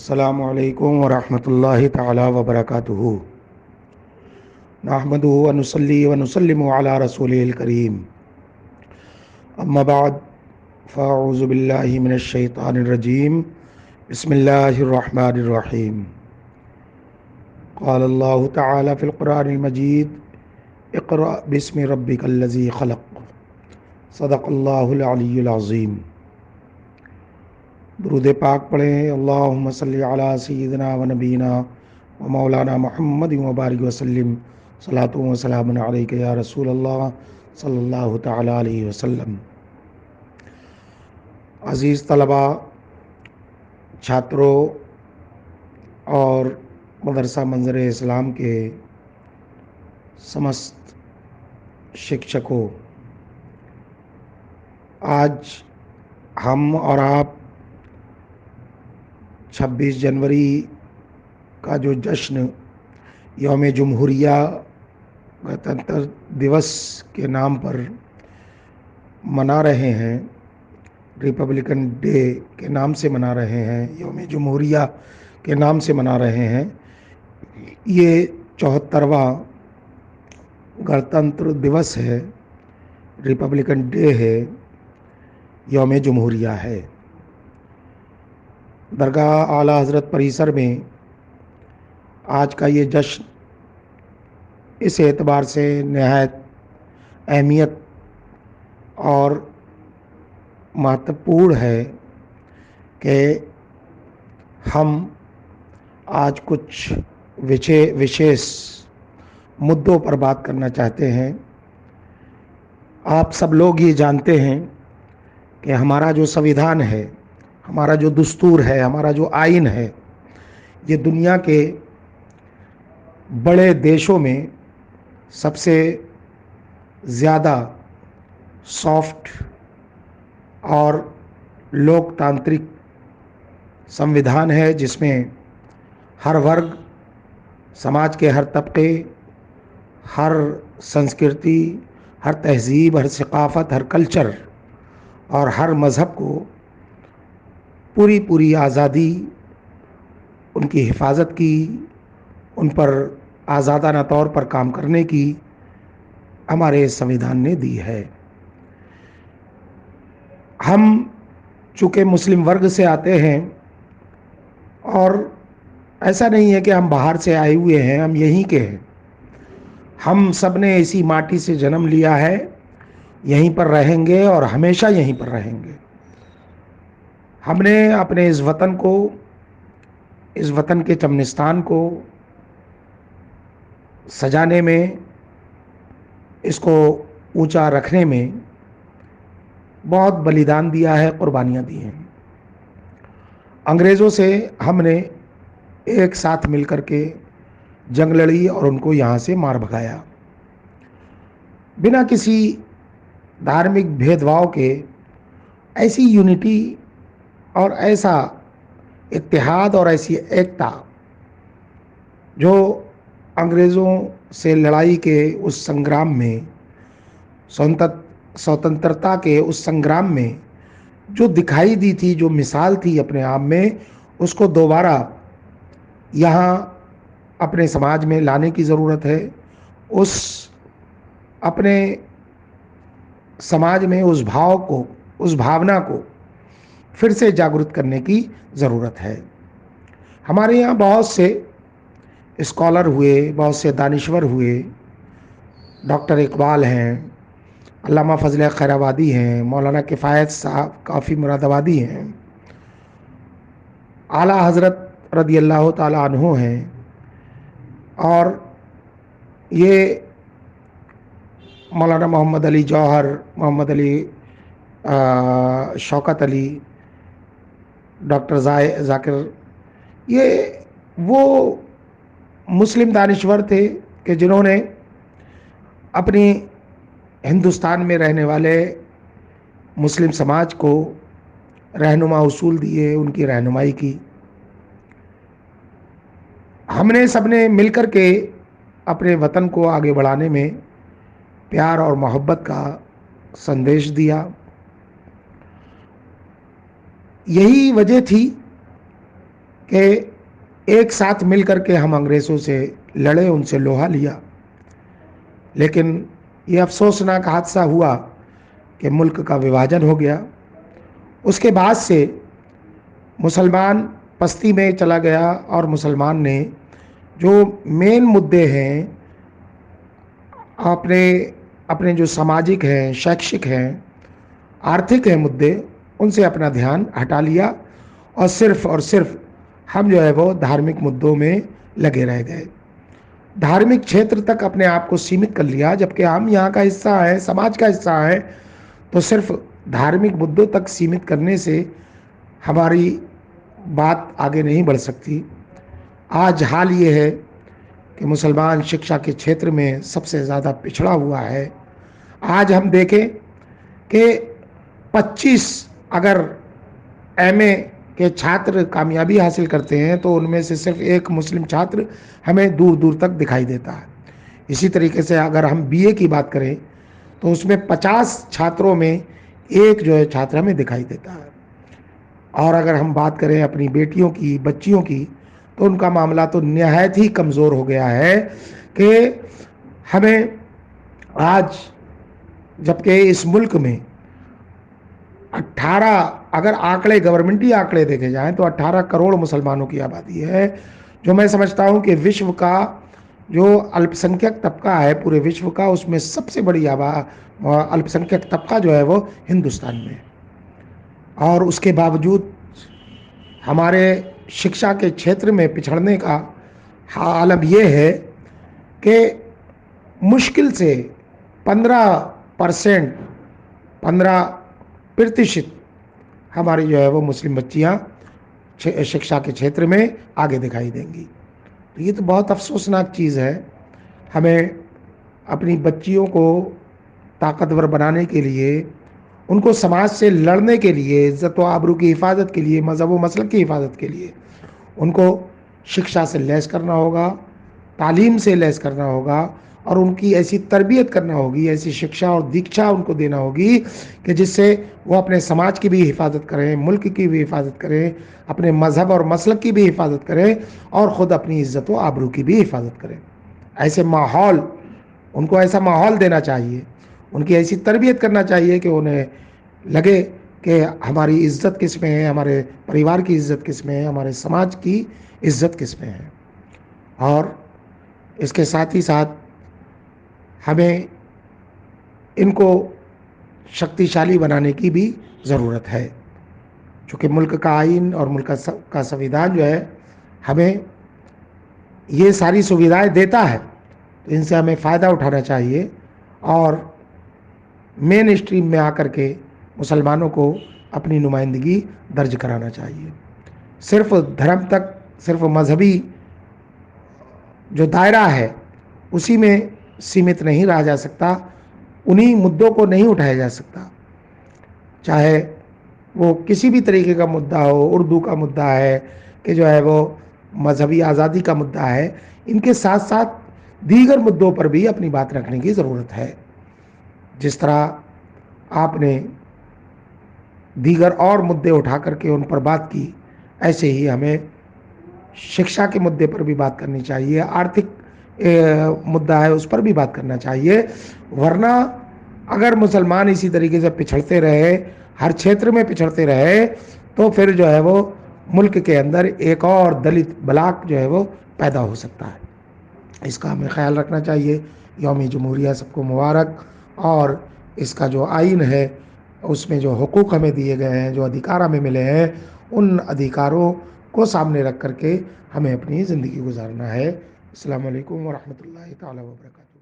अस्सलामु अलैकुम वरहमतुल्लाहि तआला वबरकातुहू। नहमदुहु व नुसल्ली व नुसल्लिमु अला रसूलिल करीम। अम्मा बाद फ़अऊज़ु बिल्लाहि मिनश शैतानिर रजीम। बिस्मिल्लाहिर रहमानिर रहीम। क़ाल अल्लाहु तआला फ़िल क़ुरानिल मजीद इक़रा बिस्मि रब्बिकल्लज़ी ख़लक़। सदक़ल्लाहुल अलियुल अज़ीम। दुरूद पाक पढ़ें। अल्लाहुम्मा सल्लि अला सय्यिदिना व नबीना व मौलाना मुहम्मद व बारिक वसल्लिम। सलातु व सलामुन अलैका या रसूल अल्लाह सल्लल्लाहु तआला अलैहि वसल्लम। अज़ीज़ तलबा, छात्रों और मदरसा मंज़र इस्लाम के समस्त शिक्षकों, आज हम और आप 26 जनवरी का जो जश्न यौम जमहूरिया गणतंत्र दिवस के नाम पर मना रहे हैं, रिपब्लिकन डे के नाम से मना रहे हैं, यौम जमहूरिया के नाम से मना रहे हैं, ये 74वां गणतंत्र दिवस है, रिपब्लिकन डे है, यौम जमहूरिया है। दरगाह आला हज़रत परिसर में आज का ये जश्न इस एतबार से नहायत अहमियत और महत्वपूर्ण है कि हम आज कुछ विशेष मुद्दों पर बात करना चाहते हैं। आप सब लोग ये जानते हैं कि हमारा जो संविधान है, हमारा जो दस्तूर है, हमारा जो आइन है, ये दुनिया के बड़े देशों में सबसे ज़्यादा सॉफ्ट और लोकतांत्रिक संविधान है, जिसमें हर वर्ग, समाज के हर तबके, हर संस्कृति, हर तहज़ीब, हर सक़ाफ़त, हर कल्चर और हर मज़हब को पूरी आज़ादी, उनकी हिफाजत की, उन पर आज़ादाना तौर पर काम करने की हमारे संविधान ने दी है। हम चूँकि मुस्लिम वर्ग से आते हैं और ऐसा नहीं है कि हम बाहर से आए हुए हैं, हम यहीं के हैं। हम सब ने इसी माटी से जन्म लिया है, यहीं पर रहेंगे और हमेशा यहीं पर रहेंगे। हमने अपने इस वतन को, इस वतन के चमनिस्तान को सजाने में, इसको ऊंचा रखने में बहुत बलिदान दिया है, कुर्बानियाँ दी हैं। अंग्रेज़ों से हमने एक साथ मिलकर के जंग लड़ी और उनको यहाँ से मार भगाया, बिना किसी धार्मिक भेदभाव के। ऐसी यूनिटी और ऐसा इत्तेहाद और ऐसी एकता जो अंग्रेज़ों से लड़ाई के उस संग्राम में, स्वतंत्रता के उस संग्राम में जो दिखाई दी थी, जो मिसाल थी अपने आप में, उसको दोबारा यहाँ अपने समाज में लाने की ज़रूरत है। उस अपने समाज में उस भाव को, उस भावना को फिर से जागृत करने की ज़रूरत है। हमारे यहाँ बहुत से स्कॉलर हुए, बहुत से दानिश्वर हुए। डॉक्टर इकबाल हैं, अल्लामा फजल खैराबादी हैं, मौलाना किफ़ायत साहब काफ़ी मुरादाबादी हैं, आला हज़रत रदी अल्लाह ताला अन्हु हैं, और ये मौलाना मोहम्मद अली जौहर, मोहम्मद अली शौकत अली, डॉक्टर ज़ाकिर, ये वो मुस्लिम दानिश्वर थे कि जिन्होंने अपनी हिंदुस्तान में रहने वाले मुस्लिम समाज को रहनुमा उसूल दिए, उनकी रहनुमाई की। हमने सबने मिलकर के अपने वतन को आगे बढ़ाने में प्यार और मोहब्बत का संदेश दिया। यही वजह थी कि एक साथ मिलकर के हम अंग्रेज़ों से लड़े, उनसे लोहा लिया, लेकिन ये अफ़सोसनाक हादसा हुआ कि मुल्क का विभाजन हो गया। उसके बाद से मुसलमान पस्ती में चला गया और मुसलमान ने जो मेन मुद्दे हैं अपने अपने जो सामाजिक हैं, शैक्षिक हैं, आर्थिक हैं मुद्दे, उनसे अपना ध्यान हटा लिया और सिर्फ हम जो है वो धार्मिक मुद्दों में लगे रह गए। धार्मिक क्षेत्र तक अपने आप को सीमित कर लिया, जबकि हम यहाँ का हिस्सा हैं, समाज का हिस्सा हैं, तो सिर्फ धार्मिक मुद्दों तक सीमित करने से हमारी बात आगे नहीं बढ़ सकती। आज हाल ये है कि मुसलमान शिक्षा के क्षेत्र में सबसे ज़्यादा पिछड़ा हुआ है। आज हम देखें कि 25 अगर एमए के छात्र कामयाबी हासिल करते हैं तो उनमें से सिर्फ एक मुस्लिम छात्र हमें दूर दूर तक दिखाई देता है। इसी तरीके से अगर हम बीए की बात करें तो उसमें 50 छात्रों में एक जो है छात्र हमें दिखाई देता है। और अगर हम बात करें अपनी बेटियों की, बच्चियों की, तो उनका मामला तो निहायत ही कमज़ोर हो गया है कि हमें आज, जबकि इस मुल्क में 18, अगर आंकड़े गवर्नमेंटी आंकड़े देखे जाएं तो 18 करोड़ मुसलमानों की आबादी है, जो मैं समझता हूं कि विश्व का जो अल्पसंख्यक तबका है पूरे विश्व का, उसमें सबसे बड़ी अल्पसंख्यक तबका जो है वो हिंदुस्तान में है। और उसके बावजूद हमारे शिक्षा के क्षेत्र में पिछड़ने का आलम यह है कि मुश्किल से 15% 15% हमारी जो है वो मुस्लिम बच्चियां शिक्षा के क्षेत्र में आगे दिखाई देंगी। तो ये तो बहुत अफसोसनाक चीज़ है। हमें अपनी बच्चियों को ताकतवर बनाने के लिए, उनको समाज से लड़ने के लिए, इज़्ज़त व आबरू की हिफाजत के लिए, मज़हब व मसलक की हिफाजत के लिए उनको शिक्षा से लैस करना होगा, तालीम से लैस करना होगा और उनकी ऐसी तरबियत करना होगी, ऐसी शिक्षा और दीक्षा उनको देना होगी कि जिससे वो अपने समाज की भी हिफाजत करें, मुल्क की भी हिफाजत करें, अपने मज़हब और मसलक की भी हिफाजत करें और ख़ुद अपनी इज़्ज़त व आबरू की भी हिफाजत करें। ऐसे माहौल, उनको ऐसा माहौल देना चाहिए, उनकी ऐसी तरबियत करना चाहिए कि उन्हें लगे कि हमारी इज़्ज़त किस में है, हमारे परिवार की इज़्ज़त किस में है, हमारे समाज की इज़्ज़त किस में है। और इसके साथ ही साथ हमें इनको शक्तिशाली बनाने की भी ज़रूरत है, चूँकि मुल्क का आइन और मुल्क का संविधान जो है हमें ये सारी सुविधाएं देता है, तो इनसे हमें फ़ायदा उठाना चाहिए और मेन स्ट्रीम में आकर के मुसलमानों को अपनी नुमाइंदगी दर्ज कराना चाहिए। सिर्फ धर्म तक, सिर्फ मजहबी जो दायरा है उसी में सीमित नहीं रहा जा सकता, उन्हीं मुद्दों को नहीं उठाया जा सकता, चाहे वो किसी भी तरीके का मुद्दा हो, उर्दू का मुद्दा है कि जो है वो मजहबी आज़ादी का मुद्दा है, इनके साथ साथ दीगर मुद्दों पर भी अपनी बात रखने की ज़रूरत है। जिस तरह आपने दीगर और मुद्दे उठा करके उन पर बात की, ऐसे ही हमें शिक्षा के मुद्दे पर भी बात करनी चाहिए, आर्थिक मुद्दा है उस पर भी बात करना चाहिए। वरना अगर मुसलमान इसी तरीके से पिछड़ते रहे, हर क्षेत्र में पिछड़ते रहे, तो फिर जो है वो मुल्क के अंदर एक और दलित ब्लॉक जो है वो पैदा हो सकता है। इसका हमें ख्याल रखना चाहिए। यौम जमहूरिया सबको मुबारक। और इसका जो आइन है उसमें जो हुकूक हमें दिए गए हैं, जो अधिकार हमें मिले हैं, उन अधिकारों को सामने रख करके हमें अपनी ज़िंदगी गुजारना है। अस्सलामु अलैकुम व रहमतुल्लाहि तआला व बरकातहू।